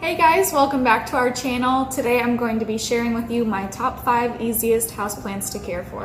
Hey guys, welcome back to our channel. Today I'm going to be sharing with you my top 5 easiest houseplants to care for.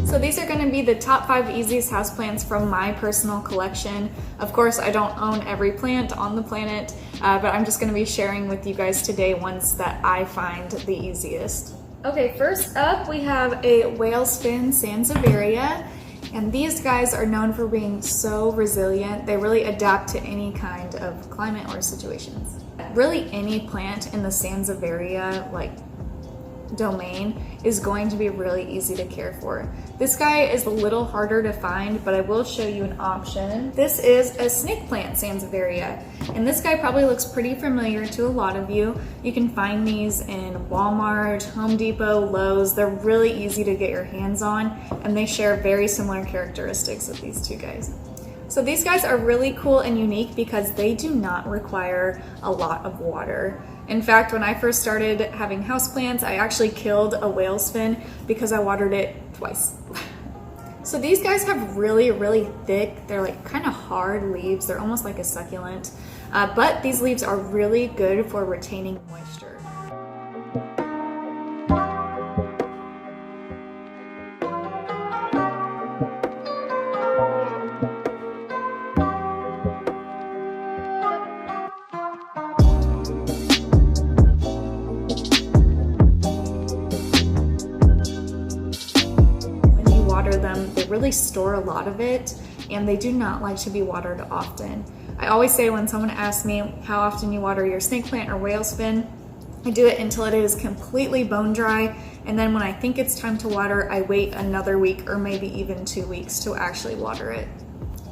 So these are going to be the top 5 easiest houseplants from my personal collection. Of course, I don't own every plant on the planet, but I'm just going to be sharing with you guys today ones that I find the easiest. Okay, first up we have a whale's fin Sansevieria. And these guys are known for being so resilient. They really adapt to any kind of climate or situations. Really any plant in the Sansevieria domain is going to be really easy to care for. This guy is a little harder to find, but I will show you an option. This is a snake plant Sansevieria, and this guy probably looks pretty familiar to a lot of you. You can find these in Walmart, Home Depot, Lowe's. They're really easy to get your hands on, and they share very similar characteristics with these two guys. So these guys are really cool and unique because they do not require a lot of water. In fact, when I first started having houseplants, I actually killed a whale's fin because I watered it twice. So these guys have really thick, they're like kind of hard leaves. They're almost like a succulent, but these leaves are really good for retaining moisture. They really store a lot of it, and they do not like to be watered often. I always say when someone asks me how often you water your snake plant or whale's fin, I do it until it is completely bone dry, and then when I think it's time to water, I wait another week or maybe even 2 weeks to actually water it.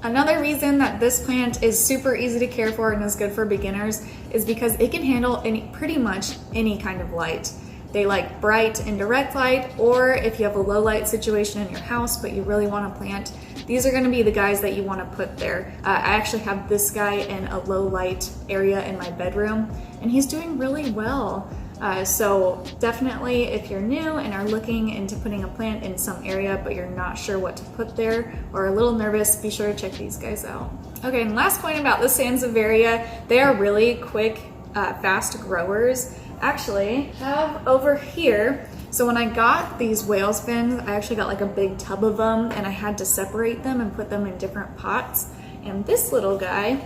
Another reason that this plant is super easy to care for and is good for beginners is because it can handle pretty much any kind of light. They like bright and direct light, or if you have a low light situation in your house but you really want to plant, these are going to be the guys that you want to put there. I actually have this guy in a low light area in my bedroom, and he's doing really well. So definitely if you're new and are looking into putting a plant in some area but you're not sure what to put there or a little nervous, be sure to check these guys out. Okay, and last point about the Sansevieria, they are really quick, fast growers. Actually have over here, so when I got these whale's fins, I actually got like a big tub of them, and I had to separate them and put them in different pots, and this little guy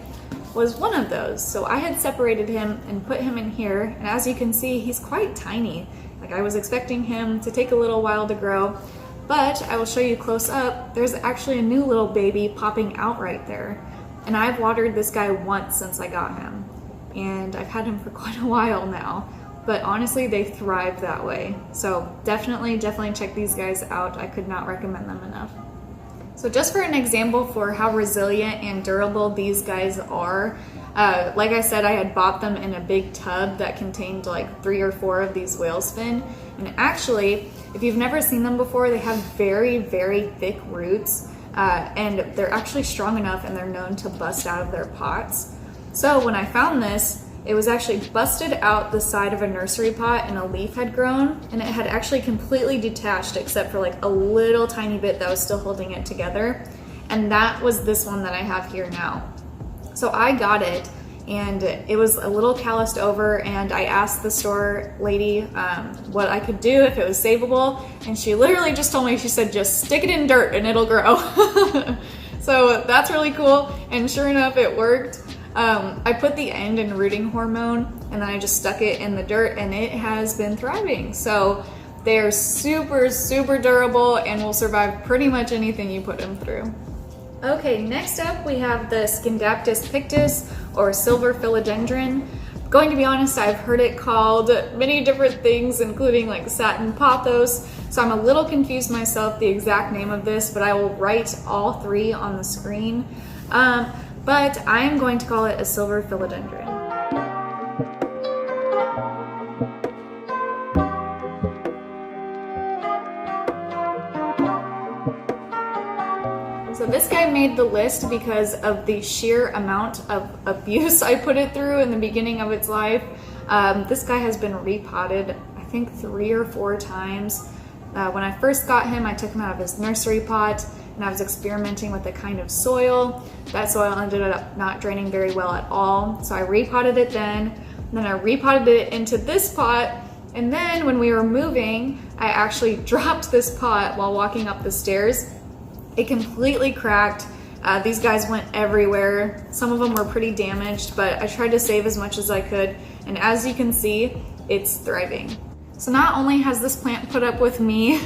was one of those. So I had separated him and put him in here, and as you can see, he's quite tiny. Like, I was expecting him to take a little while to grow, but I will show you close up. There's actually a new little baby popping out right there, and I've watered this guy once since I got him, and I've had him for quite a while now. But honestly, they thrive that way. So definitely check these guys out. I could not recommend them enough. So just for an example for how resilient and durable these guys are, like I said, I had bought them in a big tub that contained like 3 or 4 of these whale's fin. And actually, if you've never seen them before, they have very thick roots, and they're actually strong enough, and they're known to bust out of their pots. So when I found this, it was actually busted out the side of a nursery pot, and a leaf had grown, and it had actually completely detached except for like a little tiny bit that was still holding it together. And that was this one that I have here now. So I got it, and it was a little calloused over, and I asked the store lady what I could do if it was savable, and she literally just told me, she said, just stick it in dirt and it'll grow. So that's really cool, and sure enough, it worked. I put the end in rooting hormone, and then I just stuck it in the dirt, and it has been thriving. So they're super durable and will survive pretty much anything you put them through. Okay, next up we have the Scindaptus pictus, or silver philodendron. Going to be honest, I've heard it called many different things, including like satin pothos, so I'm a little confused myself the exact name of this, but I will write all 3 on the screen. But I am going to call it a silver philodendron. So this guy made the list because of the sheer amount of abuse I put it through in the beginning of its life. This guy has been repotted, I think 3 or 4 times. When I first got him, I took him out of his nursery pot, and I was experimenting with the kind of soil. That soil ended up not draining very well at all. So I repotted it then, and then I repotted it into this pot. And then when we were moving, I actually dropped this pot while walking up the stairs. It completely cracked. These guys went everywhere. Some of them were pretty damaged, but I tried to save as much as I could. And as you can see, it's thriving. So not only has this plant put up with me,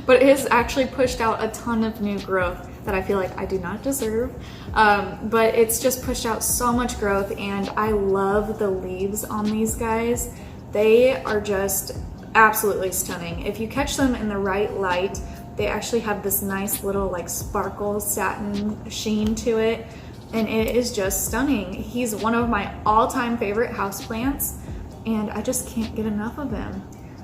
but it has actually pushed out a ton of new growth that I feel like I do not deserve. But it's just pushed out so much growth, and I love the leaves on these guys. They are just absolutely stunning. If you catch them in the right light, they actually have this nice little like sparkle satin sheen to it, and it is just stunning. He's one of my all-time favorite houseplants, and I just can't get enough of him.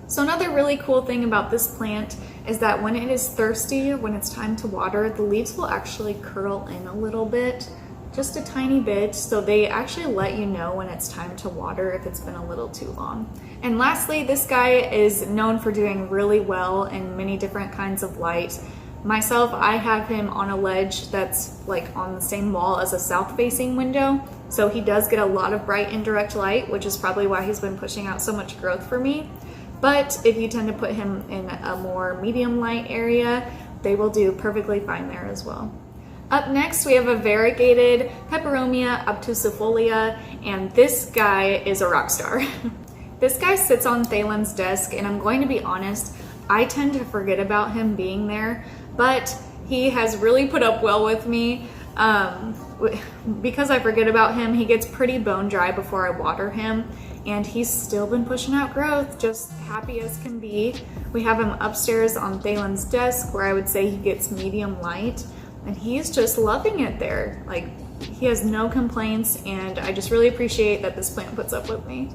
So another really cool thing about this plant is that when it is thirsty, when it's time to water, the leaves will actually curl in a little bit, just a tiny bit, so they actually let you know when it's time to water if it's been a little too long. And lastly, this guy is known for doing really well in many different kinds of light. Myself, I have him on a ledge that's like on the same wall as a south-facing window, so he does get a lot of bright indirect light, which is probably why he's been pushing out so much growth for me. But if you tend to put him in a more medium light area, they will do perfectly fine there as well. Up next, we have a variegated Peperomia obtusifolia, and this guy is a rock star. This guy sits on Thalen's desk, and I'm going to be honest, I tend to forget about him being there, but he has really put up well with me. Because I forget about him, he gets pretty bone dry before I water him, and he's still been pushing out growth, just happy as can be. We have him upstairs on Thalen's desk, where I would say he gets medium light, and he's just loving it there. Like, he has no complaints, and I just really appreciate that this plant puts up with me.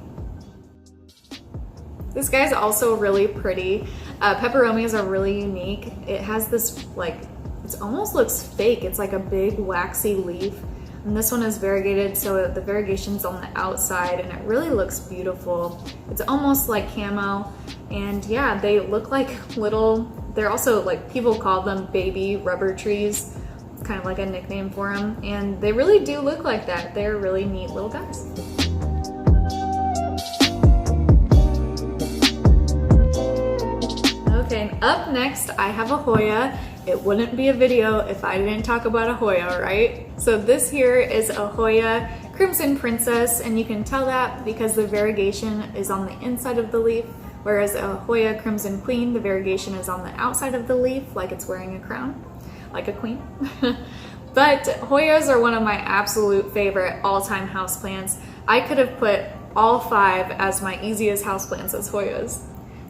This guy's also really pretty. Peperomias are really unique. It has this, like, it almost looks fake. It's like a big waxy leaf. And this one is variegated, so the variegation's on the outside, and it really looks beautiful. It's almost like camo, and yeah, they look like little, they're also like, people call them baby rubber trees. It's kind of like a nickname for them, and they really do look like that. They're really neat little guys. Okay, and up next I have a Hoya. It wouldn't be a video if I didn't talk about a Hoya, right? So this here is a Hoya Crimson Princess, and you can tell that because the variegation is on the inside of the leaf, whereas a Hoya Crimson Queen, the variegation is on the outside of the leaf, like it's wearing a crown, like a queen. But Hoyas are one of my absolute favorite all-time houseplants. I could have put all 5 as my easiest houseplants as Hoyas.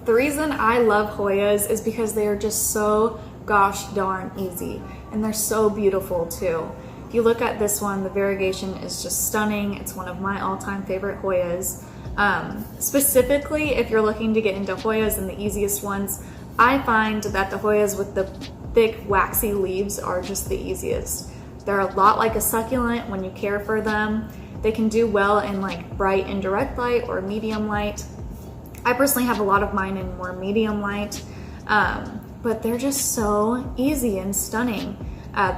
The reason I love Hoyas is because they are just so gosh darn easy, and they're so beautiful too. If you look at this one, the variegation is just stunning. It's one of my all-time favorite Hoyas. Specifically, if you're looking to get into Hoyas and the easiest ones, I find that the Hoyas with the thick waxy leaves are just the easiest. They're a lot like a succulent when you care for them. They can do well in like bright indirect light or medium light. I personally have a lot of mine in more medium light, but they're just so easy and stunning.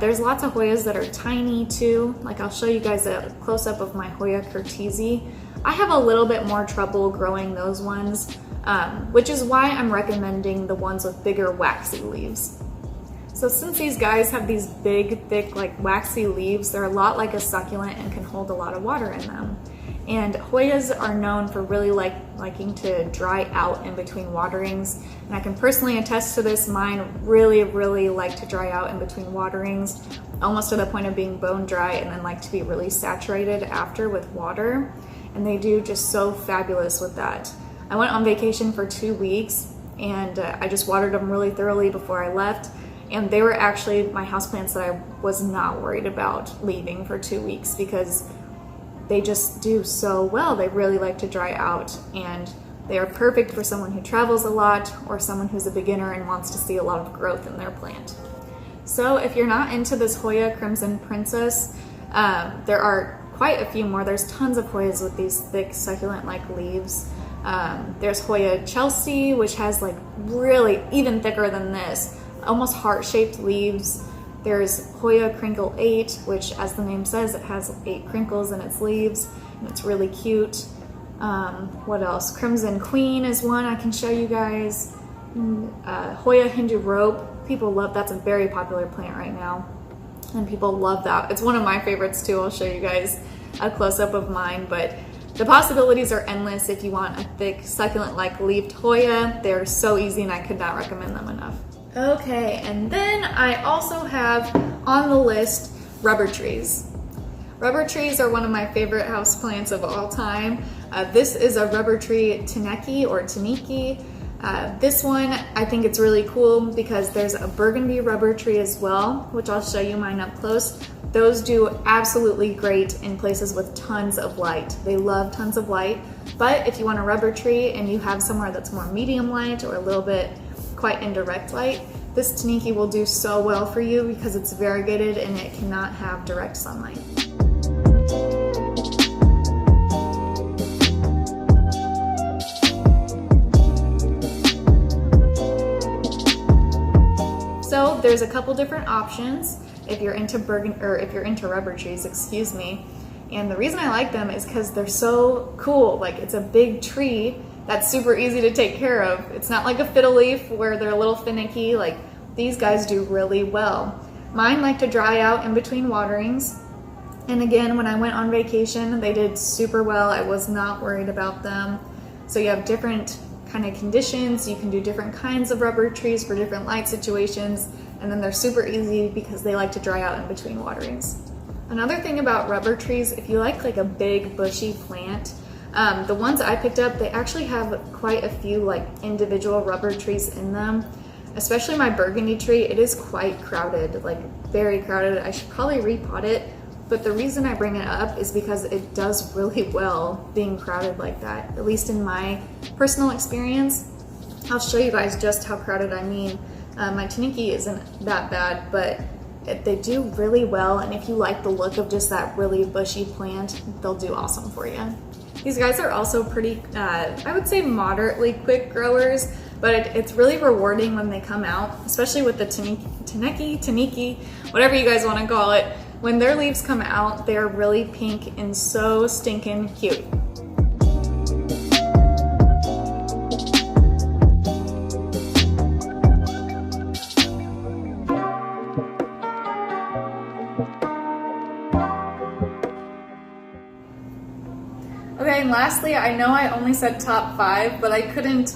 There's lots of Hoyas that are tiny too. Like, I'll show you guys a close-up of my Hoya Curtisi. I have a little bit more trouble growing those ones, which is why I'm recommending the ones with bigger waxy leaves. So since these guys have these big, thick, like waxy leaves, they're a lot like a succulent and can hold a lot of water in them. And Hoyas are known for really liking to dry out in between waterings. And I can personally attest to this. Mine really, really like to dry out in between waterings, almost to the point of being bone dry, and then like to be really saturated after with water. And they do just so fabulous with that. I went on vacation for 2 weeks, and I just watered them really thoroughly before I left. And they were actually my houseplants that I was not worried about leaving for 2 weeks, because they just do so well. They really like to dry out, and they are perfect for someone who travels a lot or someone who's a beginner and wants to see a lot of growth in their plant. So if you're not into this Hoya Crimson Princess, there are quite a few more. There's tons of Hoyas with these thick succulent-like leaves. There's Hoya Chelsea, which has like really even thicker than this, almost heart-shaped leaves. There's Hoya Crinkle 8, which as the name says, it has 8 crinkles in its leaves, and it's really cute. What else? Crimson Queen is one I can show you guys. Hoya Hindu Rope, people love, that's a very popular plant right now, and people love that. It's one of my favorites too. I'll show you guys a close-up of mine, but the possibilities are endless if you want a thick, succulent-like leafed Hoya. They're so easy and I could not recommend them enough. Okay, and then I also have on the list rubber trees. Rubber trees are one of my favorite houseplants of all time. This is a rubber tree Taneki or Taniki. This one, I think it's really cool because there's a burgundy rubber tree as well, which I'll show you mine up close. Those do absolutely great in places with tons of light. They love tons of light, but if you want a rubber tree and you have somewhere that's more medium light or a little bit quite indirect light, this Taniki will do so well for you because it's variegated and it cannot have direct sunlight. So there's a couple different options if you're into rubber trees, excuse me. And the reason I like them is because they're so cool. Like, it's a big tree that's super easy to take care of. It's not like a fiddle leaf where they're a little finicky. Like, these guys do really well. Mine like to dry out in between waterings. And again, when I went on vacation, they did super well. I was not worried about them. So you have different kind of conditions. You can do different kinds of rubber trees for different light situations. And then they're super easy because they like to dry out in between waterings. Another thing about rubber trees, if you like a big bushy plant, the ones I picked up, they actually have quite a few like individual rubber trees in them. Especially my burgundy tree, it is quite crowded, like very crowded. I should probably repot it, but the reason I bring it up is because it does really well being crowded like that, at least in my personal experience. I'll show you guys just how crowded I mean. My Taniki isn't that bad, but they do really well, and if you like the look of just that really bushy plant, they'll do awesome for you. These guys are also pretty, I would say moderately quick growers, but it's really rewarding when they come out, especially with the Taniki, whatever you guys want to call it. When their leaves come out, they're really pink and so stinking cute. Okay, and lastly, I know I only said top 5, but I couldn't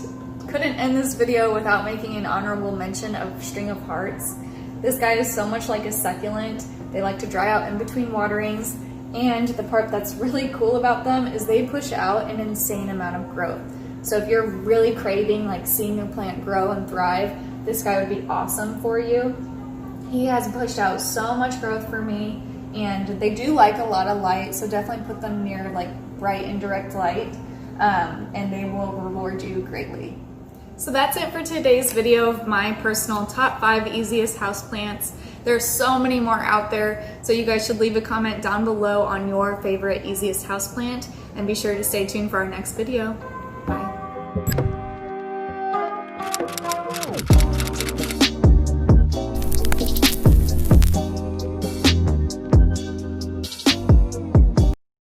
end this video without making an honorable mention of String of Hearts. This guy is so much like a succulent. They like to dry out in between waterings, and the part that's really cool about them is they push out an insane amount of growth. So if you're really craving like seeing your plant grow and thrive, this guy would be awesome for you. He has pushed out so much growth for me, and they do like a lot of light, so definitely put them near like bright and direct light, and they will reward you greatly. So that's it for today's video of my personal top 5 easiest houseplants. There's so many more out there, so you guys should leave a comment down below on your favorite easiest houseplant, and be sure to stay tuned for our next video.